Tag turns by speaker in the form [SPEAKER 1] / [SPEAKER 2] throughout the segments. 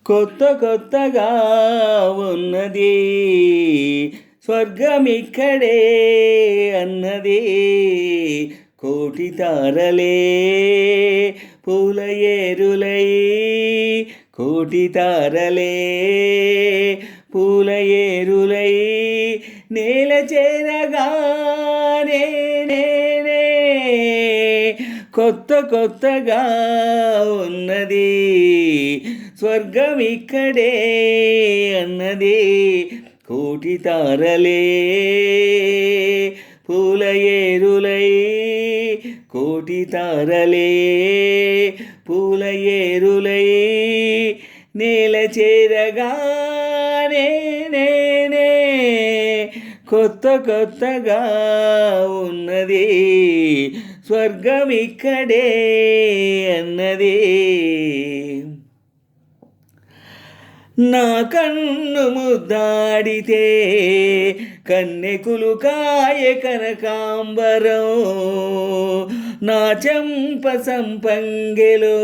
[SPEAKER 1] కొత్త కొత్తగా ఉన్నది స్వర్గమిక్కడే అన్నది కోటి తారలే పూల ఏరులై కోటి తారలే పూల ఏరులై నేల చేరగానే కొత్త కొత్తగా ఉన్నది స్వర్గమిక్కడే అన్నది కోటి తారలే పూల ఏరులై కోటి తారలే పూల ఏరులై నేల చేరగానే కొత్త కొత్తగా ఉన్నది స్వర్గమిక్కడే అన్నది నా కన్ను ముద్దాడితే కన్నెకులు కాయ కనకాంబరం నా చెంప సంపంగెలో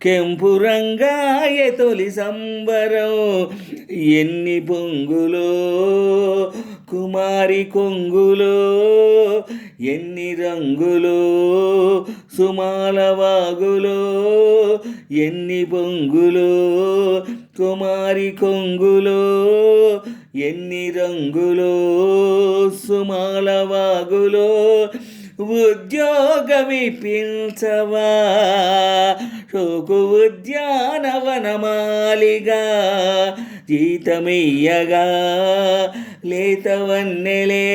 [SPEAKER 1] కెంపు రంగాయ తొలి సంబరం ఎన్ని పొంగులో కుమారి కొంగులో ఎన్ని రంగులో సుమాల వాగులో ఎన్ని పొంగులో కుమారి కొంగులో ఎన్ని రంగులో సుమాల వాగులో ఉద్యోగమిప్పించవా శోకు ఉద్యానవనమాలిగా జీతమియ్యగా లేతవన్నెలే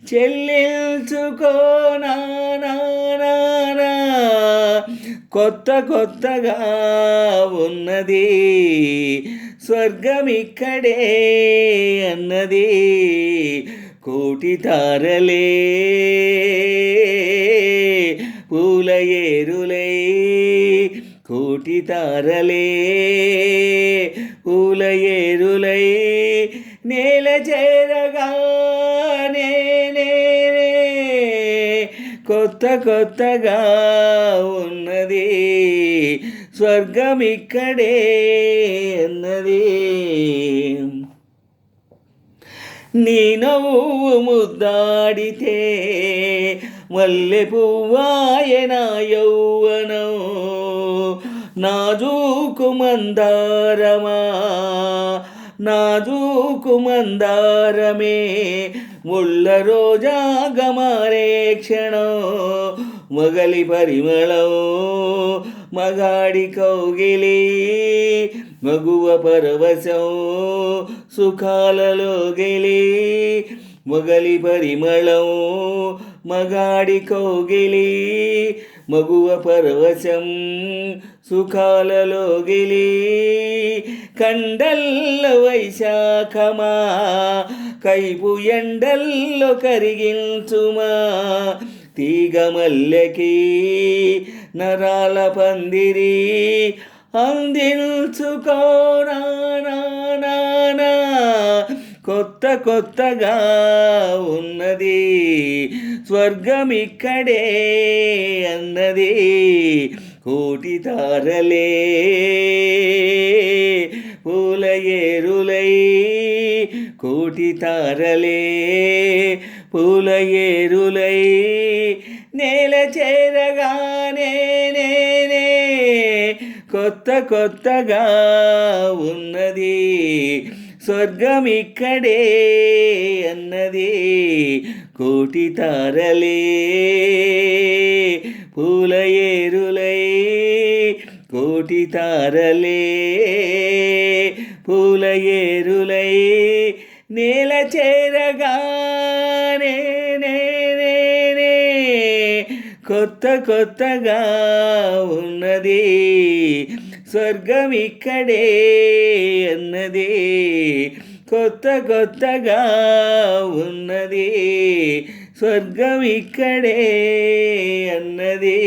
[SPEAKER 1] చెల్లించుకోనా కొత్త కొత్తగా ఉన్నది స్వర్గమిక్కడే అన్నది కోటి తారలే పూల ఏరులై కోటి తారలే పూల ఏరులై నేల చేరగానే కొత్త కొత్తగా ఉన్నది స్వర్గమిక్కడే అన్నది నీ నవ్వు ముద్దాడితే మల్లె పువ్వాయన యౌవనం నాజూకు మందారమా నాజూకు మందారమే ముళ్ళ రోజా గమారే క్షణం మొగలి పరిమళం మగాడి కౌగిలి మగువ పరవశం సుఖాలలో గెలి మొగలి పరిమళం మగాడి కౌగిలి మగువ పరవశం సుఖాలలో గెలి కండల్ల వైశాఖమా కైపు ఎండల్లో కరిగించుమా తీగ మల్లెకి నరాల పందిరి అందించుకోనా కొత్త కొత్తగా ఉన్నది స్వర్గమిక్కడే అన్నది కోటి తారలే పూల ఏరులై కోటి తారలే పూల ఏరులై నేల చేరగానే కొత్త కొత్తగా ఉన్నది స్వర్గమిక్కడే అన్నది కోటి తారలే పూల ఏరులై కోటి తారలే పూల ఏరులై నేల చేరగానే కొత్త కొత్తగా ఉన్నది స్వర్గమిక్కడే అన్నది కొత్త కొత్తగా ఉన్నది స్వర్గమిక్కడే అన్నది